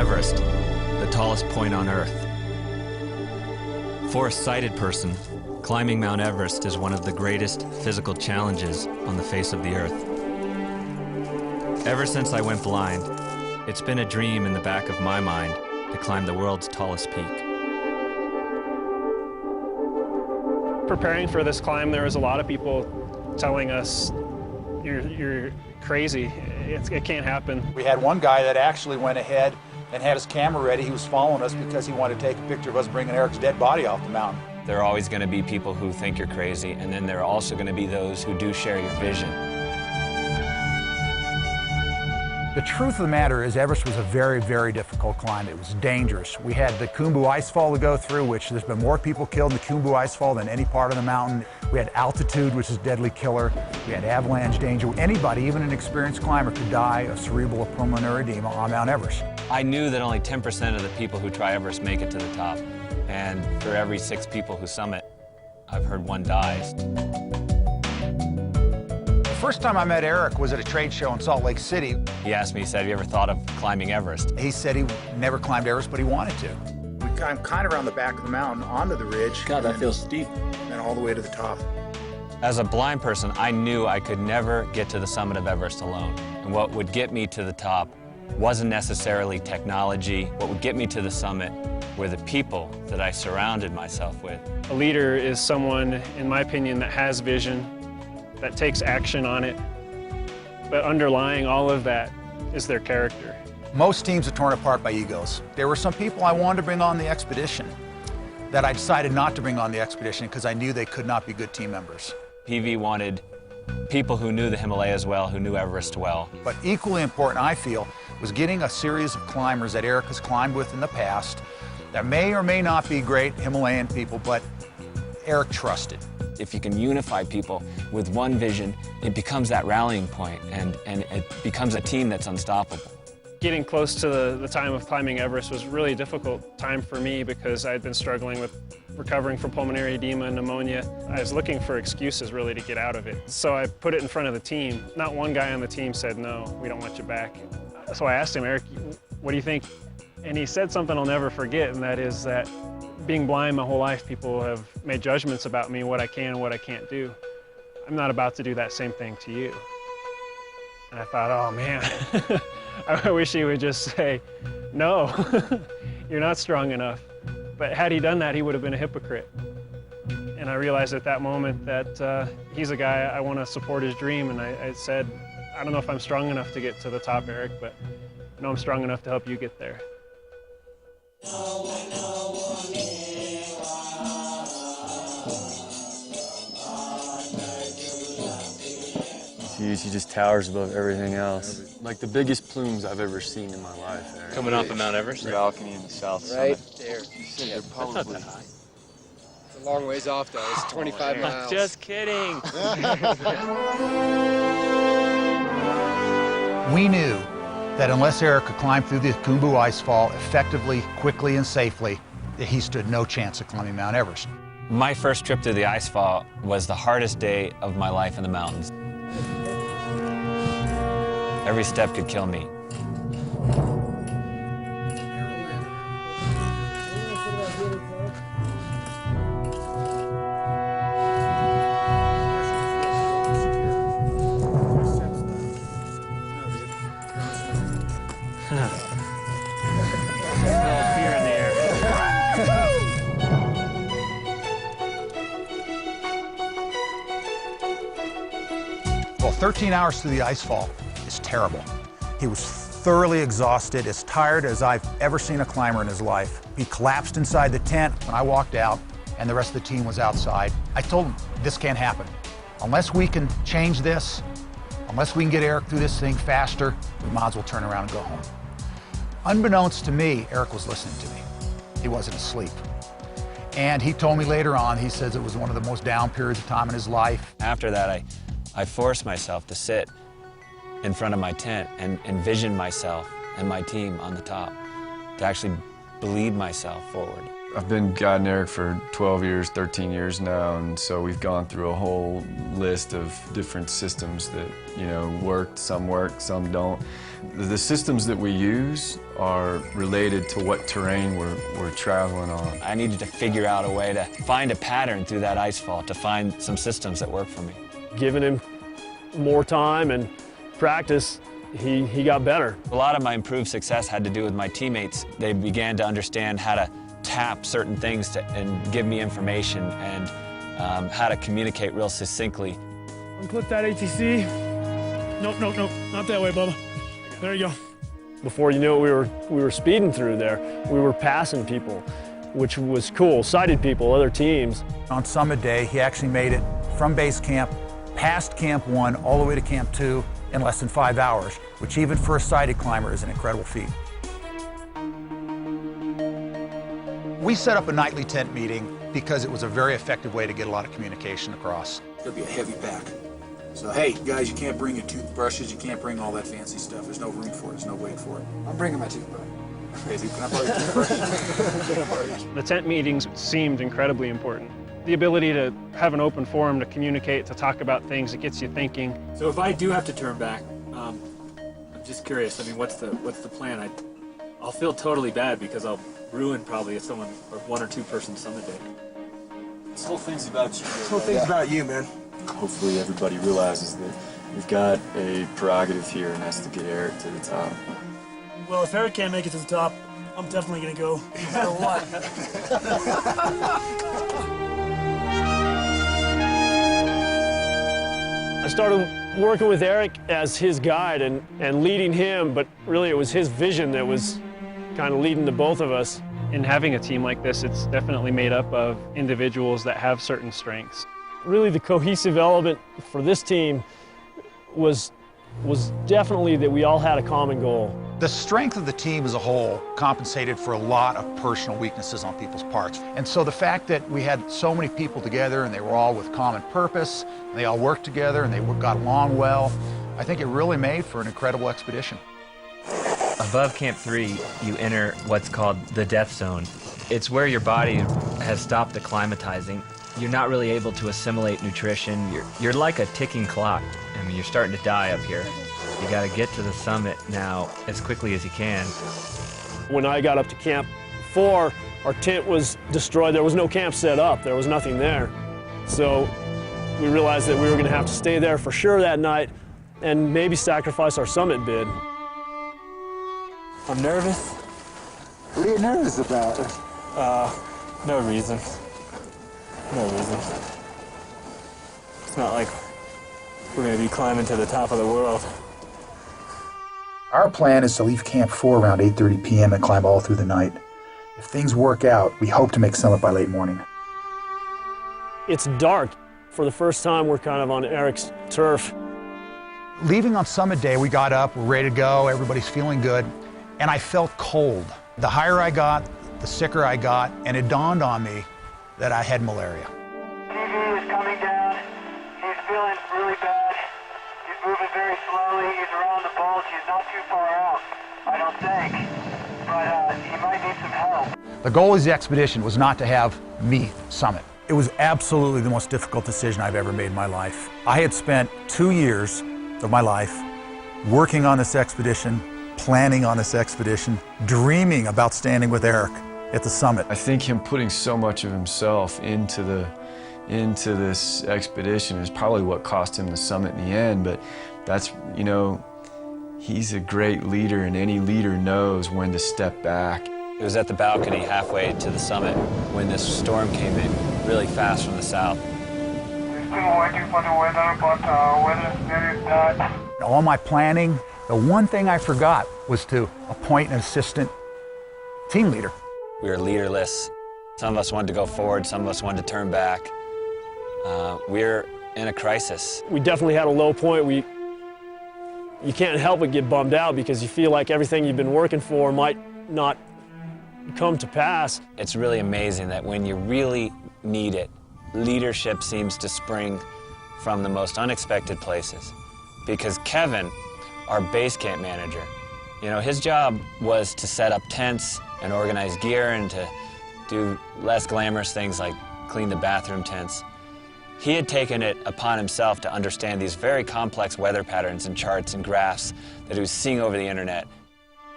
Everest, the tallest point on Earth. For a sighted person, climbing Mount Everest is one of the greatest physical challenges on the face of the Earth. Ever since I went blind, it's been a dream in the back of my mind to climb the world's tallest peak. Preparing for this climb, there was a lot of people telling us, you're crazy, it can't happen. We had one guy that actually went ahead and had his camera ready. He was following us because he wanted to take a picture of us bringing Eric's dead body off the mountain. There are always going to be people who think you're crazy, and then there are also going to be those who do share your vision. The truth of the matter is Everest was a very, very difficult climb. It was dangerous. We had the Khumbu Icefall to go through, which there's been more people killed in the Khumbu Icefall than any part of the mountain. We had altitude, which is a deadly killer. We had avalanche danger. Anybody, even an experienced climber, could die of cerebral or pulmonary edema on Mount Everest. I knew that only 10% of the people who try Everest make it to the top. And for every 6 people who summit, I've heard 1 dies. The first time I met Eric was at a trade show in Salt Lake City. He asked me, he said, have you ever thought of climbing Everest? He said he never climbed Everest, but he wanted to. We climbed kind of around the back of the mountain onto the ridge. God, that feels steep. And all the way to the top. As a blind person, I knew I could never get to the summit of Everest alone. And what would get me to the top wasn't necessarily technology. What would get me to the summit were the people that I surrounded myself with. A leader is someone, in my opinion, that has vision, that takes action on it, but underlying all of that is their character. Most teams are torn apart by egos. There were some people I wanted to bring on the expedition that I decided not to bring on the expedition because I knew they could not be good team members. PV wanted people who knew the Himalayas well, who knew Everest well. But equally important, I feel, was getting a series of climbers that Eric has climbed with in the past that may or may not be great Himalayan people, but Eric trusted. If you can unify people with one vision, it becomes that rallying point, and it becomes a team that's unstoppable. Getting close to the time of climbing Everest was really a difficult time for me because I had been struggling with recovering from pulmonary edema and pneumonia. I was looking for excuses really to get out of it. So I put it in front of the team. Not one guy on the team said, no, we don't want you back. So I asked him, Eric, what do you think? And he said something I'll never forget, and that is that being blind my whole life, people have made judgments about me, what I can and what I can't do. I'm not about to do that same thing to you. And I thought, oh man, I wish he would just say, no, you're not strong enough. But had he done that, he would have been a hypocrite. And I realized at that moment that he's a guy I want to support his dream. And I said, I don't know if I'm strong enough to get to the top, Eric, but I know I'm strong enough to help you get there. Huge. He just towers above everything else. Like the biggest plumes I've ever seen in my life. Eric. Coming off of Mount Everest? The balcony in the south right summit. there. They're probably That's not that high. It's a long ways off, though. It's 25 miles. Just kidding. We knew that unless Eric could climb through the Khumbu Icefall effectively, quickly, and safely, that he stood no chance of climbing Mount Everest. My first trip to the Icefall was the hardest day of my life in the mountains. Every step could kill me. Fear in the air. Well, 13 hours through the Icefall is terrible. He was thoroughly exhausted, as tired as I've ever seen a climber in his life. He collapsed inside the tent when I walked out, and the rest of the team was outside. I told him, this can't happen. Unless we can change this, unless we can get Eric through this thing faster, we might as well turn around and go home. Unbeknownst to me, Eric was listening to me. He wasn't asleep. And he told me later on, he says it was one of the most down periods of time in his life. After that, I forced myself to sit in front of my tent and envision myself and my team on the top, to actually bleed myself forward. I've been guiding Eric for 12 years, 13 years now, and so we've gone through a whole list of different systems that, work, some don't. The systems that we use are related to what terrain we're traveling on. I needed to figure out a way to find a pattern through that ice fall, to find some systems that work for me. Giving him more time and practice, he got better. A lot of my improved success had to do with my teammates. They began to understand how to tap certain things and give me information and how to communicate real succinctly. Unclip that ATC. Nope, not that way, Bubba. There you go. Before you knew it, we were speeding through there. We were passing people, which was cool. Sighted people, other teams. On Summit Day, he actually made it from base camp, past Camp 1, all the way to Camp 2 in less than 5 hours, which even for a sighted climber is an incredible feat. We set up a nightly tent meeting because it was a very effective way to get a lot of communication across. It'll be a heavy pack. So, hey, guys, you can't bring your toothbrushes, you can't bring all that fancy stuff. There's no room for it, there's no weight for it. I'm bringing my toothbrush. Crazy, can I borrow your toothbrush? The tent meetings seemed incredibly important. The ability to have an open forum to communicate, to talk about things, it gets you thinking. So if I do have to turn back, I'm just curious. I mean, what's the plan? I'll feel totally bad because I'll ruin probably someone or one or two person summit day. This whole thing's about you. This whole thing's about you, man. Hopefully everybody realizes that we've got a prerogative here, and that's to get Eric to the top. Well, if Eric can't make it to the top, I'm definitely gonna go, no matter what. I started working with Eric as his guide and leading him, but really it was his vision that was kind of leading to both of us. In having a team like this, it's definitely made up of individuals that have certain strengths. Really the cohesive element for this team was definitely that we all had a common goal. The strength of the team as a whole compensated for a lot of personal weaknesses on people's parts. And so the fact that we had so many people together and they were all with common purpose, and they all worked together and they got along well, I think it really made for an incredible expedition. Above Camp 3, you enter what's called the death zone. It's where your body has stopped acclimatizing. You're not really able to assimilate nutrition. You're like a ticking clock. I mean, you're starting to die up here. You got to get to the summit now as quickly as you can. When I got up to Camp 4, our tent was destroyed. There was no camp set up. There was nothing there. So we realized that we were going to have to stay there for sure that night and maybe sacrifice our summit bid. I'm nervous. What are you nervous about? No reason. No reason. It's not like we're going to be climbing to the top of the world. Our plan is to leave Camp 4 around 8:30 p.m. and climb all through the night. If things work out, we hope to make summit by late morning. It's dark. For the first time, we're kind of on Eric's turf. Leaving on Summit Day, we got up, we're ready to go, everybody's feeling good, and I felt cold. The higher I got, the sicker I got, and it dawned on me that I had malaria. TV is coming down. He's feeling really bad. He's moving very slowly. He's around the bulge. He's not too far out, I don't think. But he might need some help. The goal of the expedition was not to have me summit. It was absolutely the most difficult decision I've ever made in my life. I had spent 2 years of my life working on this expedition, planning on this expedition, dreaming about standing with Eric at the summit. I think him putting so much of himself into this expedition is probably what cost him the summit in the end, but that's, you know, he's a great leader, and any leader knows when to step back. It was at the balcony halfway to the summit when this storm came in really fast from the south. We're still waiting for the weather, but weather is very bad. All my planning, the one thing I forgot was to appoint an assistant team leader. We were leaderless. Some of us wanted to go forward, some of us wanted to turn back. We're in a crisis. We definitely had a low point. You can't help but get bummed out because you feel like everything you've been working for might not come to pass. It's really amazing that when you really need it, leadership seems to spring from the most unexpected places. Because Kevin, our base camp manager, you know, his job was to set up tents and organize gear and to do less glamorous things like clean the bathroom tents. He had taken it upon himself to understand these very complex weather patterns and charts and graphs that he was seeing over the internet.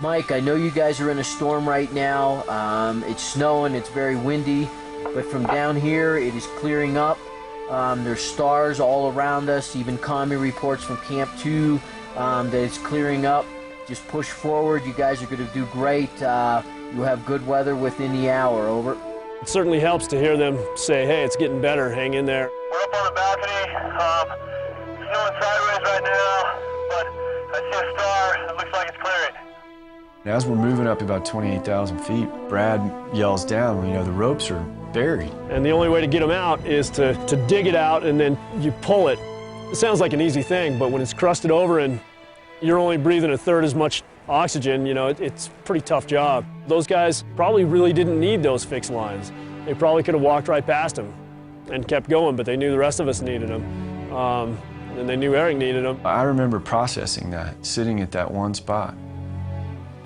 Mike, I know you guys are in a storm right now. It's snowing, it's very windy, but from down here it is clearing up. There's stars all around us, even Kami reports from Camp 2 that it's clearing up. Just push forward, you guys are going to do great. You'll have good weather within the hour, over. It certainly helps to hear them say, hey, it's getting better, hang in there. We're up on the balcony. Snowing sideways right now, but I see a star. It looks like it's clearing. As we're moving up about 28,000 feet, Brad yells down, the ropes are buried. And the only way to get them out is to dig it out and then you pull it. It sounds like an easy thing, but when it's crusted over and you're only breathing a third as much oxygen, it's a pretty tough job. Those guys probably really didn't need those fixed lines. They probably could have walked right past them and kept going, but they knew the rest of us needed them. And they knew Eric needed them. I remember processing that, sitting at that one spot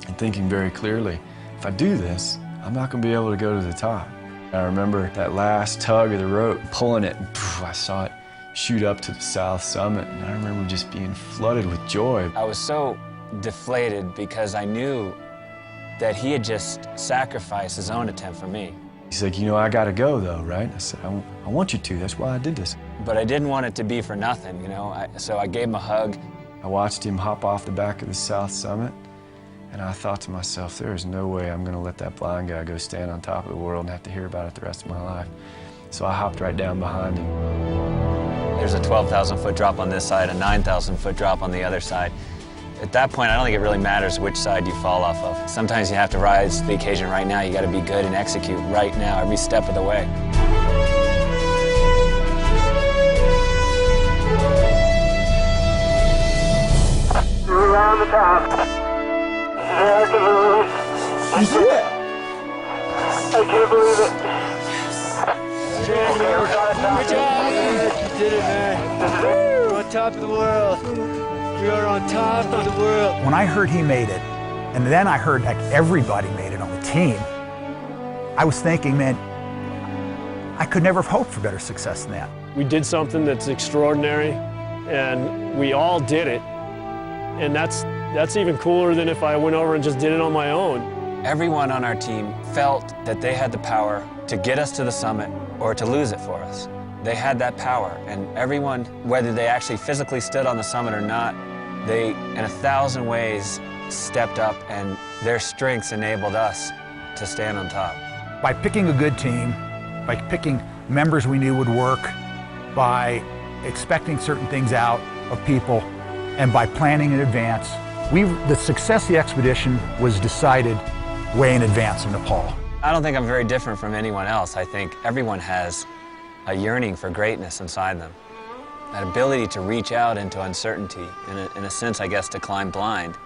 and thinking very clearly, if I do this, I'm not going to be able to go to the top. I remember that last tug of the rope, pulling it, and poof, I saw it shoot up to the south summit, and I remember just being flooded with joy. I was so deflated because I knew that he had just sacrificed his own attempt for me. He's like, I got to go, though, right? I said, I want you to. That's why I did this. But I didn't want it to be for nothing, so I gave him a hug. I watched him hop off the back of the south summit, and I thought to myself, there is no way I'm going to let that blind guy go stand on top of the world and have to hear about it the rest of my life. So I hopped right down behind him. There's a 12,000-foot drop on this side, a 9,000-foot drop on the other side. At that point, I don't think it really matters which side you fall off of. Sometimes you have to rise to the occasion right now. You got to be good and execute right now, every step of the way. We're around the top. Eric and Louis. You did it! I can't believe it. Good job! You did it, man. We're on top of the world. We are on top of the world. When I heard he made it, and then I heard like everybody made it on the team, I was thinking, man, I could never have hoped for better success than that. We did something that's extraordinary, and we all did it. And that's even cooler than if I went over and just did it on my own. Everyone on our team felt that they had the power to get us to the summit or to lose it for us. They had that power, and everyone, whether they actually physically stood on the summit or not, they, in 1,000 ways, stepped up, and their strengths enabled us to stand on top. By picking a good team, by picking members we knew would work, by expecting certain things out of people, and by planning in advance, the success of the expedition was decided way in advance in Nepal. I don't think I'm very different from anyone else. I think everyone has a yearning for greatness inside them. That ability to reach out into uncertainty, in a sense, I guess, to climb blind.